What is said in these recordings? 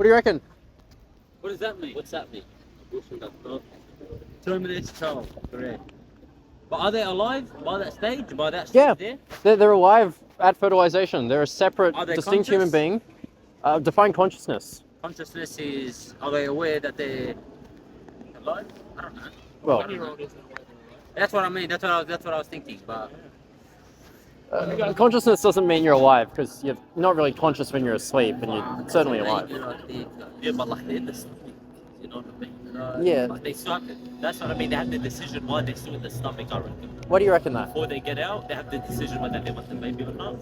What do you reckon? What does that mean? What's that mean? Terminates child, correct. But are they alive by that stage? By that stage there? They're alive at fertilization. They're a separate, distinct human being. Define consciousness. Consciousness is, are they aware that they're alive? I don't know. Well, that's what I mean. That's what I was thinking. But consciousness doesn't mean you're alive, because you're not really conscious when you're asleep, and you're certainly alive. Yeah, but like they're in the stomach, you know what I mean? Yeah. Like they start. That's what I mean. They have the decision why they're still in the stomach. I reckon. What do you reckon that? Before they get out, they have the decision whether they want the baby or not.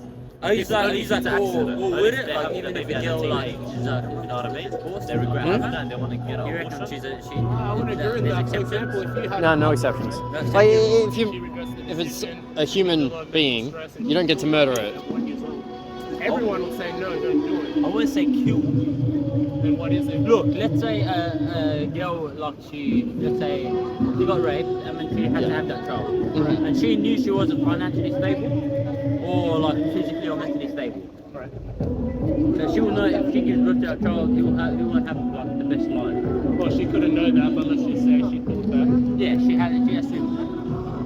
He's like, or with it, they like, have even the if baby a as girl, a like, teenager. she's like, You know what I mean? forced, They regret having that and they want to get out. you reckon I wouldn't agree with that. For example, if you had No exceptions. Like, if it's a human being, you don't get to murder it. everyone will say no, don't do it. I wouldn't say kill. Then what is it? Look, let's say a girl, like she got raped, and then she had to have that child, Mhm. and she knew she wasn't financially stable, or like physically or mentally stable. Right. So she will know if she gives birth to that child, he won't have like the best life. Well, she couldn't know that, but let's just say she thought that. Yeah, she assumed that.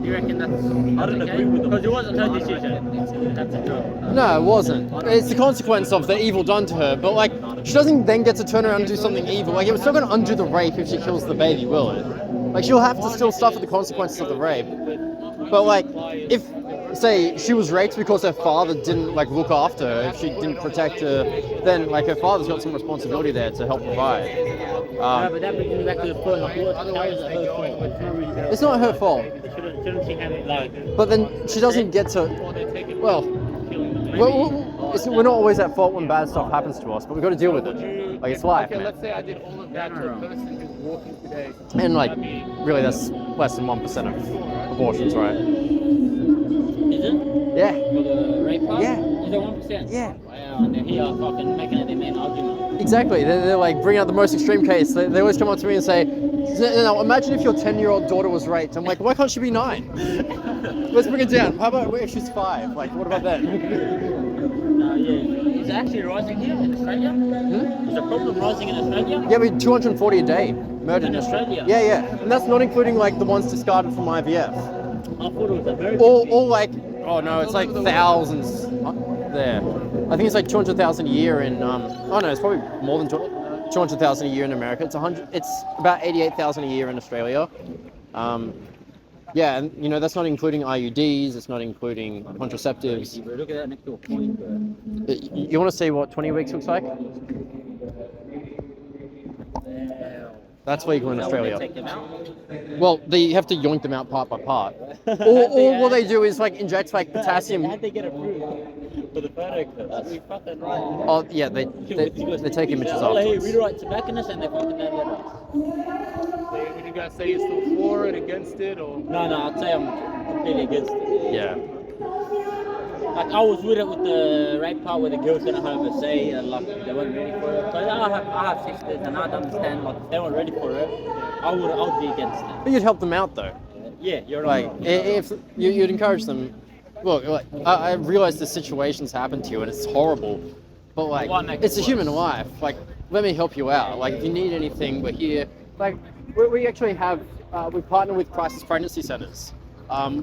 Do you reckon that's? I don't agree with them because it wasn't her decision. That's a job. No, it wasn't. It's the consequence of the evil done to her, but like, she doesn't then get to turn around and do something evil. Like, it was still going to undo the rape if she kills the baby, will it? Like, she'll have to still suffer the consequences of the rape. But like, if, say, she was raped because her father didn't like look after her, if she didn't protect her, then like her father's got some responsibility there to help provide. But that brings me back to the point. Like, how is it her fault? It's not her fault. Shouldn't she have it like? But then she doesn't get to. Well, we're not always at fault when bad stuff happens to us, but we've got to deal with it. Like, it's life, Okay, man. let's say I did all of that to a person who's walking today. And like, really, that's less than 1% of abortions, right? Is it? Yeah. For the rape part? Yeah. Is it 1%? Yeah. Wow, and they're here fucking making it their main argument. Exactly. They're like bringing out the most extreme case. They always come up to me and say, "No, imagine if your 10-year-old daughter was raped." I'm like, why can't she be 9? Let's bring it down. How about if she's 5? Like, what about that? Yeah. Is it actually rising here in Australia? Is the problem rising in Australia? Yeah, we 240 a day murdered In Australia? Yeah. And that's not including like the ones discarded from IVF. I thought it was American. Or like, oh no, it's like thousands there. I think it's like 200,000 a year in, oh no, it's probably more than 200,000 a year in America. It's about 88,000 a year in Australia. Yeah, and you know, that's not including IUDs, it's not including contraceptives. Look at that next door point, bro. You want to see what 20 weeks looks like? That's legal in Australia. Take them out? Well, they have to yoink them out part by part. Or what they do is like inject like potassium. How'd they get approved for the photo clip? That's fucking right. Oh yeah, they take images Hey, afterwards. we write tobacconists and they fucking don't let us. Would you guys say you're still for it, against it, or? No, I'd say I'm completely against it. Yeah. Like, I was with it with the rape part where the girl's gonna have a say and like they weren't ready for it. Because I have sisters and I'd understand, like if they weren't ready for it, I would be against it. But you'd help them out though. Yeah, you're Like right. if you'd encourage them. Look, like, I realize the situations happen to you and it's horrible, but like it's a human life. Like, let me help you out. Like, if you need anything, we're here. Like, we actually have we partner with crisis pregnancy centers.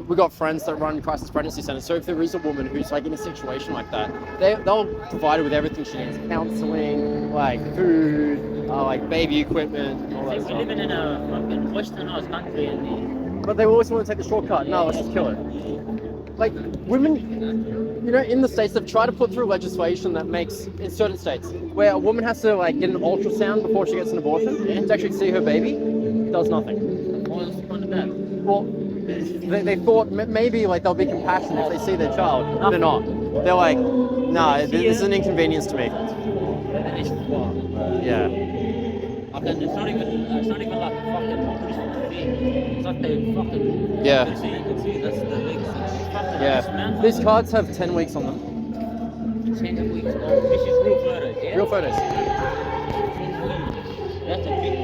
We got friends that run crisis pregnancy centers. So if there is a woman who's like in a situation like that, they'll provide her with everything she needs: counselling, like food, like baby equipment, and all that We're stuff. living in a fucking westernized country and But they always want to take the shortcut. No, let's just kill it. Like, women, you know, in the States, they've tried to put through legislation that makes, in certain states, where a woman has to, like, get an ultrasound before she gets an abortion to actually see her baby. It does nothing. what's the point of that? Well, they thought maybe, like, they'll be compassionate if they see their child. They're not. They're like, nah, this is an inconvenience to me. And it's fucked. Yeah. Okay, it's not even like a fucking Christmas thing. It's like they fucking. Yeah. You can see that's the big. Yeah. These cards have 10 weeks on them. 10 weeks old. This is real photos, yeah? Real photos. 10 weeks. That's a big.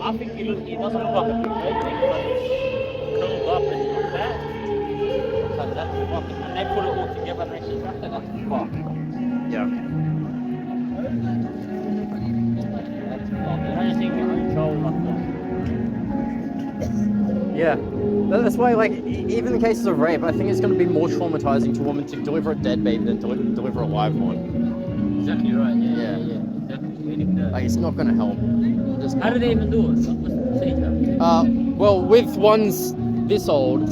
I think it doesn't look like a big baby, but it's curled up and like that. But that's fucking. And they put it all together and they just wrapped it. That's fuck. Yeah. Yeah. That's why, like, even in cases of rape, I think it's going to be more traumatizing to a woman to deliver a dead baby than to deliver a live one. Exactly right. Yeah. Exactly. Like, it's not going to help. Just How do they even do it? What's the procedure? Well, with ones this old,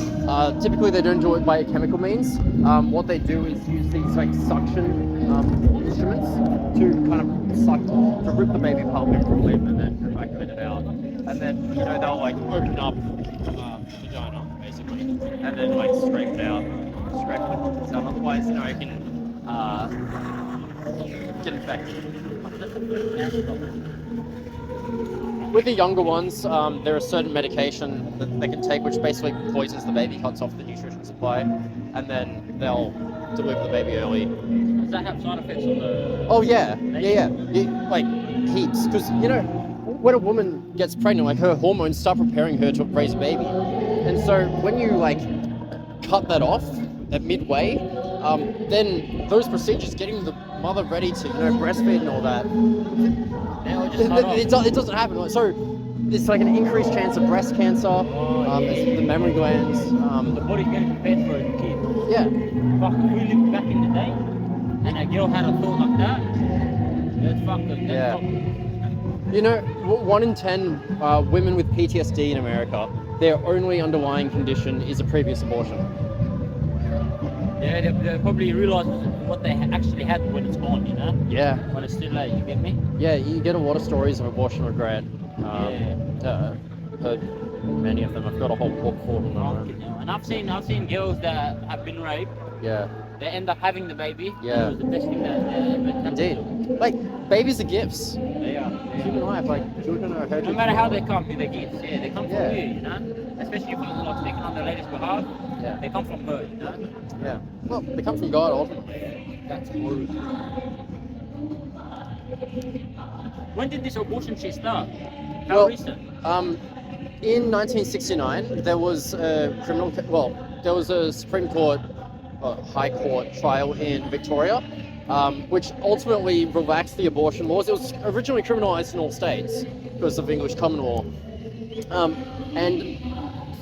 typically they don't do it by chemical means. What they do is use these like suction instruments to kind of suck, to rip the baby apart from limb and then like let it out. And then, you know, they'll like open up the vagina basically, and then like scrape it out, scrape it. So otherwise, you know, it can get infected. With the younger ones, there is certain medication that they can take which basically poisons the baby, cuts off the nutrition supply, and then they'll deliver the baby early. Does that have side effects on the... Oh yeah, like heaps. Because, you know, when a woman gets pregnant, like her hormones start preparing her to raise a baby. And so when you like cut that off at midway, then those procedures, getting the mother ready to, you know, breastfeed and all that, it doesn't happen. Like, so it's like an increased chance of breast cancer, the mammary glands. The body's getting prepared for a kid. Yeah. Fuck, if we lived back in the day, and a girl had a thought like that, that's fucking... Yeah. You know, 1 in 10 women with PTSD in America, their only underlying condition is a previous abortion. Yeah, they probably realise what they actually had when it's gone, you know? Yeah. When it's too late, you get me? Yeah, you get a lot of stories of abortion regret. Heard many of them. I've got a whole book for them. And I've seen girls that have been raped. Yeah. They end up having the baby. Yeah. It was the best thing that ever happened. Indeed. Like, babies are gifts. They are. Human life, like, children are No matter how they come, they're gifts. Yeah, they come from you, you know? Especially if you're like speaking on the lady's behalf. Yeah. They come from her, you know? Yeah. Well, they come from God ultimately. That's horrible. When did this abortion shit start? How recent? In 1969, there was a there was a Supreme Court, High Court trial in Victoria, which ultimately relaxed the abortion laws. It was originally criminalised in all states because of English common law. And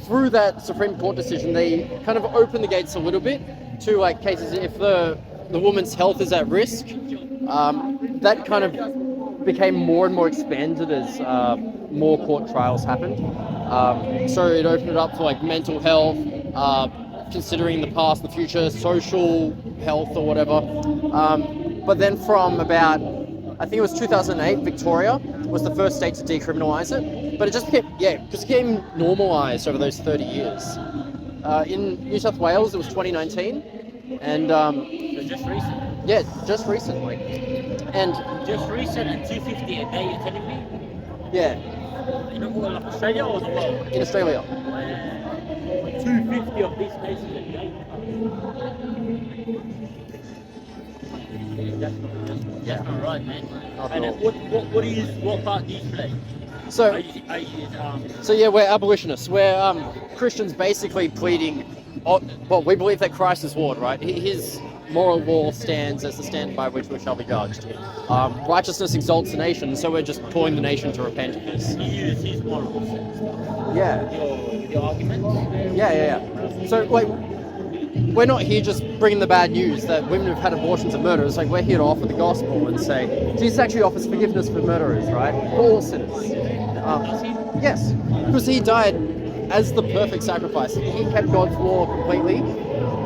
through that Supreme Court decision, they kind of opened the gates a little bit to like cases if the woman's health is at risk. That kind of became more and more expanded as more court trials happened. So it opened it up for like mental health, considering the past, the future, social health or whatever. But then from about, I think it was 2008, Victoria was the first state to decriminalise it. But it just became normalised over those 30 years. In New South Wales, it was 2019. And So just recent. yeah, just recently. And Just recent and 250 a day, you're telling me? yeah, You know, like Australia or the world? in Australia. 250 of these cases a day. That's not right, man. Not And at what part do you play? So Are you So yeah, we're abolitionists. We're Christians basically pleading, well, we believe that Christ is Lord, right? His moral law stands as the standard by which we shall be judged. Righteousness exalts the nation, so we're just calling the nation to repent of this. you use his moral sense Yeah, with your arguments? yeah. So like, we're not here just bringing the bad news that women who've had abortions are murderers. Like, we're here to offer the gospel and say Jesus actually offers forgiveness for murderers, right? For all sinners. Yes, because he died as the perfect sacrifice. He kept God's law completely,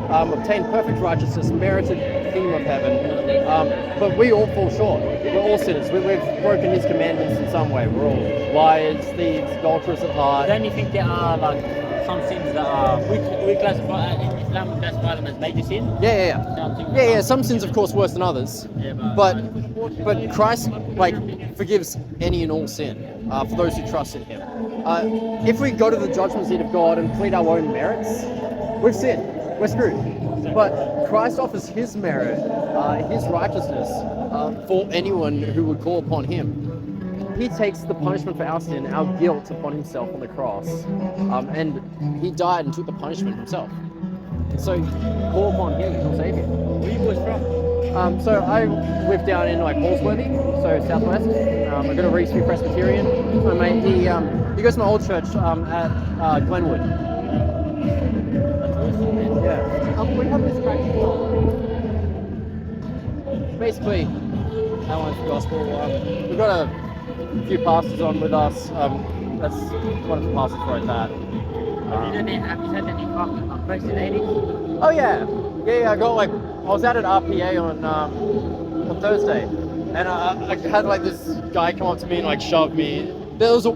obtained perfect righteousness, merited the kingdom of heaven. But we all fall short. We're all sinners. We've broken his commandments in some way. We're all liars, thieves, adulterers at heart. Don't you think there are like some sins that are we classify in Islam, we classify them as major sins? Yeah. Some sins, of course, worse than others. Yeah, But Christ forgives any and all sin for those who trust in Him. If we go to the judgment seat of God and plead our own merits, we've sinned. We're screwed. But Christ offers His merit, His righteousness for anyone who would call upon Him. He takes the punishment for our sin, our guilt, upon Himself on the cross, and He died and took the punishment Himself. So call upon Him, He'll save you. Where you boys from? So I live down in like Hallsworthy, so southwest. I go to Reefsby Presbyterian. My mate, he goes to my old church at Glenwood. Yeah. We have this track basically that one's the gospel. We've got a few pastors on with us. That's one of the pastors wrote that. Have you had any fucking crazy ladies? Oh yeah. I got like I was out at RPA on Thursday, and I had like this guy come up to me and like shove me. There was a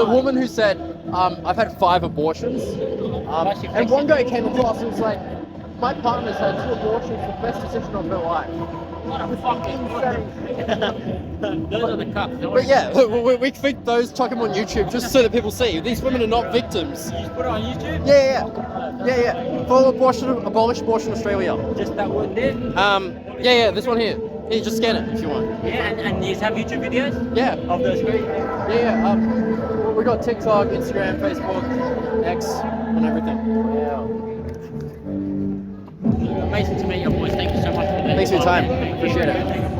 woman who said, I've had 5 abortions, and one guy came across and was like, my partner's had 2 abortions, the best decision of her life. What a fucking those are the cops. But yeah, we think those, chuck them on YouTube just so that people see. These women are not victims. You just put it on YouTube? Yeah. For Abolish Abortion Australia. Just that one there? Yeah, this one here. Here, just scan it if you want. Yeah, and you have YouTube videos? Yeah. Of those great things? Yeah. We got TikTok, Instagram, Facebook, X, and everything. Wow. Amazing to meet you, boys. Thank you so much for that. Thanks for your time. Appreciate it.